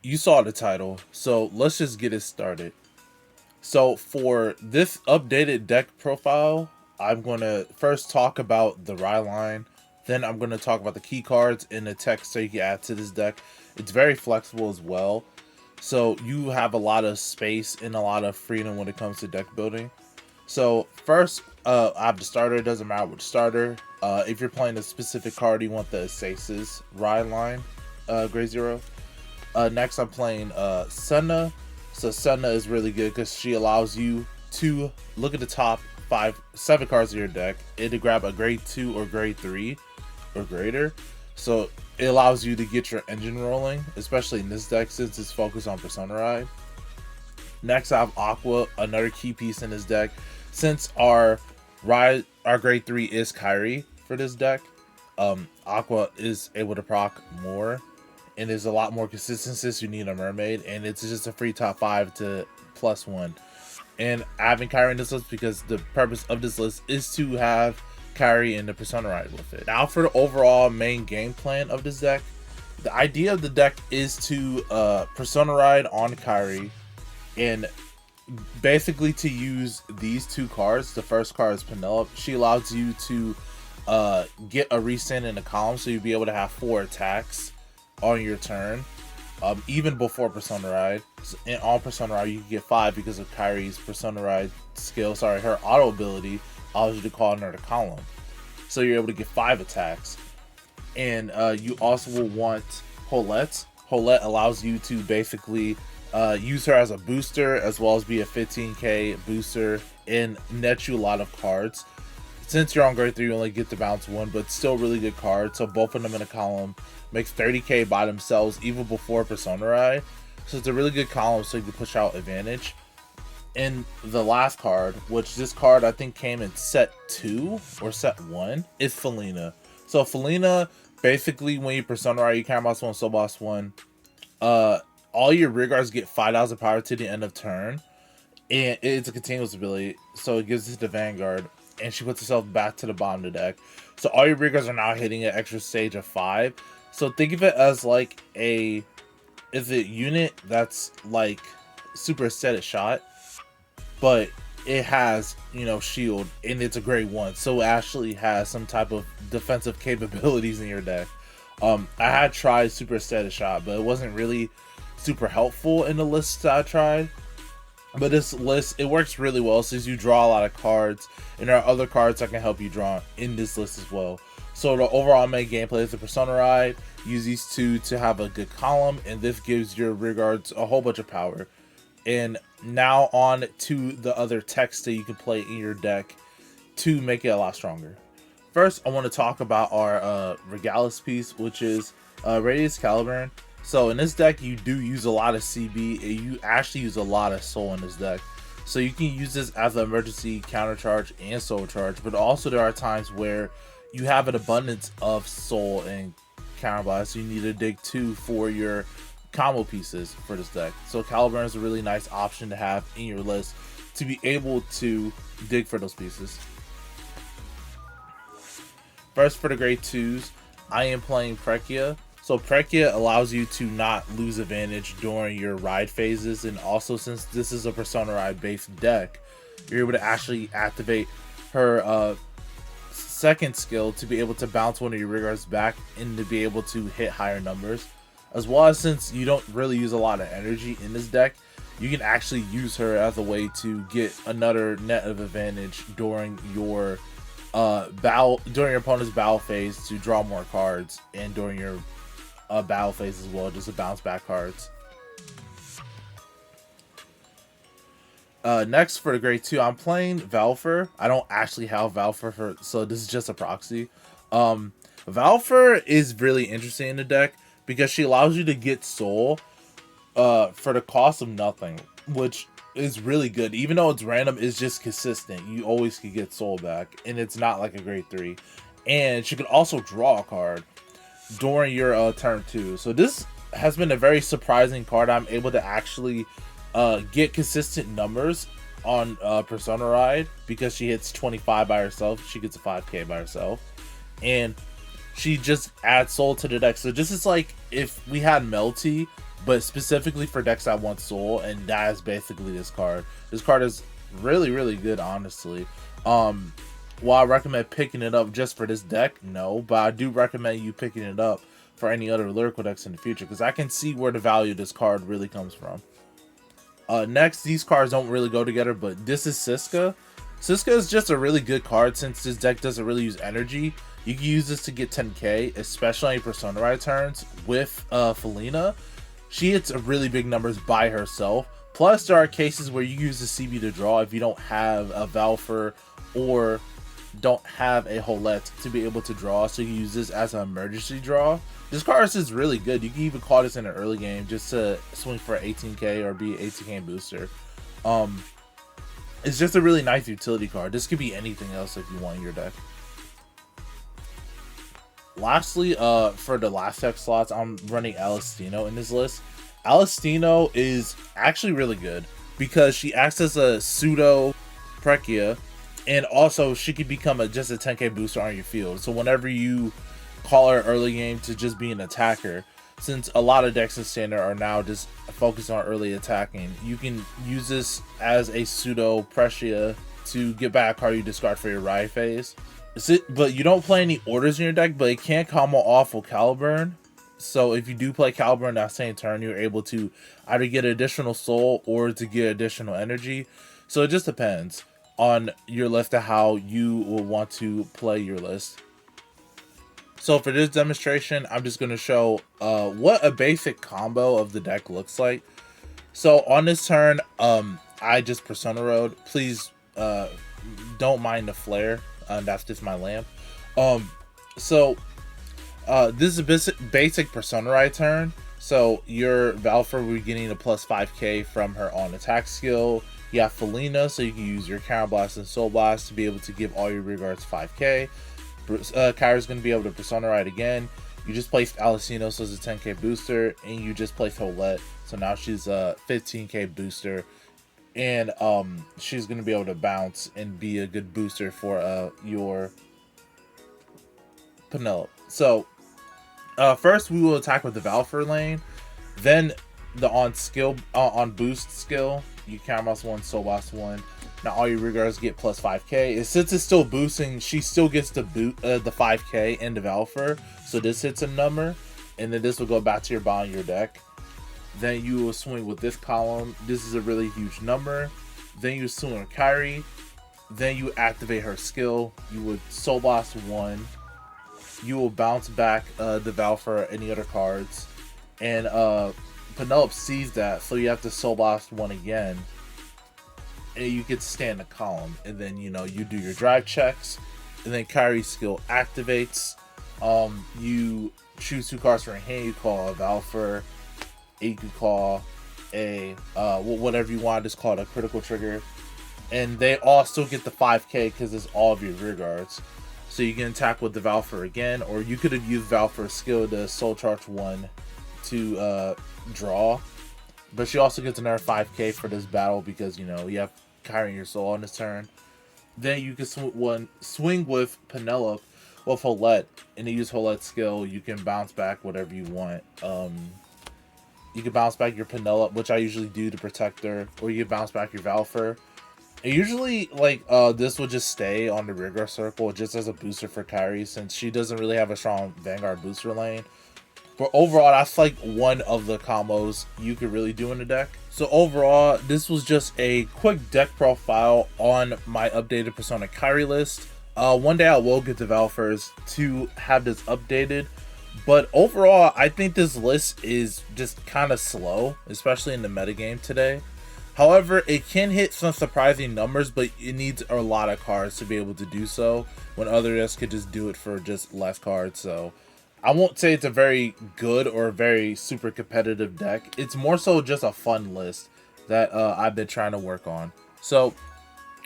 you saw the title, so let's just get it started. So for this updated deck profile, I'm gonna first talk about the Rye line, then I'm gonna talk about the key cards and the text that you can add to this deck. It's very flexible as well, so you have a lot of space and a lot of freedom when it comes to deck building. So first, I have the starter. It doesn't matter which starter. If you're playing a specific card, you want the Asasis Rye line, Gray Zero. Next, I'm playing Senna. So Senna is really good because she allows you to look at the top seven cards of your deck and to grab a grade 2 or grade 3 or greater. So it allows you to get your engine rolling, especially in this deck since it's focused on Persona Ride. Next, I have Aqua, another key piece in this deck. Since our grade 3 is Kyrie for this deck, Aqua is able to proc more, and there's a lot more consistency. So you need a mermaid, and it's just a free top 5 to +1. And having Kyrie in this list because the purpose of this list is to have Kyrie in the Persona Ride with it. Now for the overall main game plan of this deck, the idea of the deck is to Persona Ride on Kyrie, and basically to use these two cards. The first card is Penelope. She allows you to get a resend in the column, so you'll be able to have 4 attacks on your turn, even before Persona Ride. And on Persona Ride, you can get 5 because of Kyrie's Persona Ride skill. Sorry, her auto ability allows you to call another column, so you're able to get 5 attacks. And you also will want Holette. Holette allows you to basically use her as a booster as well as be a 15k booster and net you a lot of cards. Since you're on grade 3, you only get to bounce 1, but still really good card. So both of them in a column makes 30k by themselves even before Persona Ride. So it's a really good column so you can push out advantage. And the last card, which this card I think came in set 2 or set 1, is Felina. So Felina, basically when you Persona Ride, you Counter Boss 1, Soul Boss 1, all your rear guards get 5,000 power to the end of turn, and it's a continuous ability, so it gives it to Vanguard, and she puts herself back to the bottom of the deck. So all your rear guards are now hitting an extra stage of 5. So think of it as like a unit that's like super aesthetic shot, but it has, shield, and it's a grade 1, so it actually has some type of defensive capabilities in your deck. I had tried super aesthetic shot, but it wasn't really super helpful in the lists that I tried. But this list, it works really well since you draw a lot of cards, and there are other cards that can help you draw in this list as well. So the overall main gameplay is the Persona Ride. Use these two to have a good column, and this gives your rear guards a whole bunch of power. And now on to the other text that you can play in your deck to make it a lot stronger. First, I want to talk about our Regalis piece, which is Radius Caliburn. So in this deck, you do use a lot of CB, and you actually use a lot of Soul in this deck. So you can use this as an emergency counter charge and Soul charge, but also there are times where you have an abundance of Soul and counter blast, so you need to dig 2 for your combo pieces for this deck. So Caliburn is a really nice option to have in your list to be able to dig for those pieces. First, for the grade 2s, I am playing Prekia. So Prekia allows you to not lose advantage during your ride phases, and also since this is a Persona Ride based deck, you're able to actually activate her second skill to be able to bounce one of your rear guards back and to be able to hit higher numbers. As well as since you don't really use a lot of energy in this deck, you can actually use her as a way to get another net of advantage during your during your opponent's battle phase to draw more cards, and during your battle phase as well, just to bounce back cards. Next for the grade 2, I'm playing Valfer. I don't actually have Valfer, so this is just a proxy. Valfer is really interesting in the deck because she allows you to get Soul for the cost of nothing, which is really good. Even though it's random, it's just consistent. You always can get Soul back, and it's not like a grade 3. And she could also draw a card during your turn 2. So this has been a very surprising card. I'm able to actually get consistent numbers on Persona Ride because she hits 25 by herself. She gets a 5k by herself. And she just adds soul to the deck. So just as like if we had Melty, but specifically for decks that want soul, and that is basically this card. This card is really, really good, honestly. While I recommend picking it up just for this deck, no, but I do recommend you picking it up for any other lyrical decks in the future, because I can see where the value of this card really comes from. Next, these cards don't really go together, but this is Siska. Siska is just a really good card since this deck doesn't really use energy. You can use this to get 10k, especially on your Persona Ride turns with Felina. She hits really big numbers by herself. Plus, there are cases where you use the CB to draw if you don't have a Valfer or don't have a Holette to be able to draw, so you use this as an emergency draw. This card is really good. You can even call this in an early game just to swing for 18k or be an 18k booster. It's just a really nice utility card. This could be anything else if you want in your deck. Lastly, for the last tech slots, I'm running Alistino in this list. Alistino is actually really good because she acts as a pseudo Prekia, and also she could become just a 10k booster on your field. So whenever you call her early game to just be an attacker, since a lot of decks in Standard are now just focused on early attacking, you can use this as a pseudo Prekia to get back a card you discard for your ride phase. But you don't play any orders in your deck, but it can't combo off of Caliburn. So if you do play Caliburn that same turn, you're able to either get additional soul or to get additional energy. So it just depends on your list of how you will want to play your list. So for this demonstration, I'm just going to show what a basic combo of the deck looks like. So on this turn, I just Persona Road. Please don't mind the flare. That's just my lamp. This is a basic Persona Ride turn. So your Valfer will be getting a plus 5k from her on attack skill. You have Felina, so you can use your Counter Blast and Soul Blast to be able to give all your regards 5k. Kyra's going to be able to Persona Ride again. You just placed Alistino, so it's a 10k booster, and you just placed Holette, so now she's a 15k booster. And she's going to be able to bounce and be a good booster for your Penelope. So first we will attack with the Valfer lane, then the on boost skill, you Counter Blast 1, Soul Blast 1. Now all your regards get plus 5k. And since it's still boosting, she still gets to boot the 5k in the Valfer, so this hits a number, and then this will go back to your bottom of your deck. Then you will swing with this column. This is a really huge number. Then you swing with Kairi. Then you activate her skill. You would Soul Blast 1. You will bounce back the Valfer or any other cards. And Penelope sees that, so you have to Soul Blast 1 again. And you get to stand the column. And then, you do your drive checks. And then Kairi's skill activates. You choose 2 cards from your hand. You call a Valfer. You can call a whatever you want, just call it a critical trigger, and they all still get the 5k because it's all of your rear guards. So you can attack with the Valfer again, or you could have used Valfer's skill to Soul Charge 1 to draw, but she also gets another 5k for this battle because you have Kairi in your soul on this turn. Then you can swing with Penelope with Holette, and to use Holette's skill, you can bounce back whatever you want. You can bounce back your Penelope, which I usually do to protect her, or you can bounce back your Valfer. And usually, this will just stay on the rearguard circle just as a booster for Kairi, since she doesn't really have a strong Vanguard booster lane. But overall, that's one of the combos you could really do in the deck. So overall, this was just a quick deck profile on my updated Persona Kairi list. One day I will get the Valfers to have this updated. But overall, I think this list is just kind of slow, especially in the metagame today. However, it can hit some surprising numbers, but it needs a lot of cards to be able to do so, when other decks could just do it for just less cards. So I won't say it's a very good or a very super competitive deck. It's more so just a fun list that I've been trying to work on. So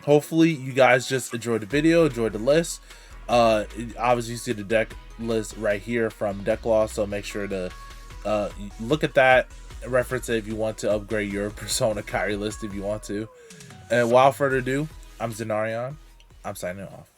hopefully you guys just enjoyed the video, enjoyed the list. Obviously you see the deck list right here from Decklaw, so make sure to look at that, reference it if you want to upgrade your Persona Kairi list if you want to. And without further ado, I'm Zenarion. I'm signing off.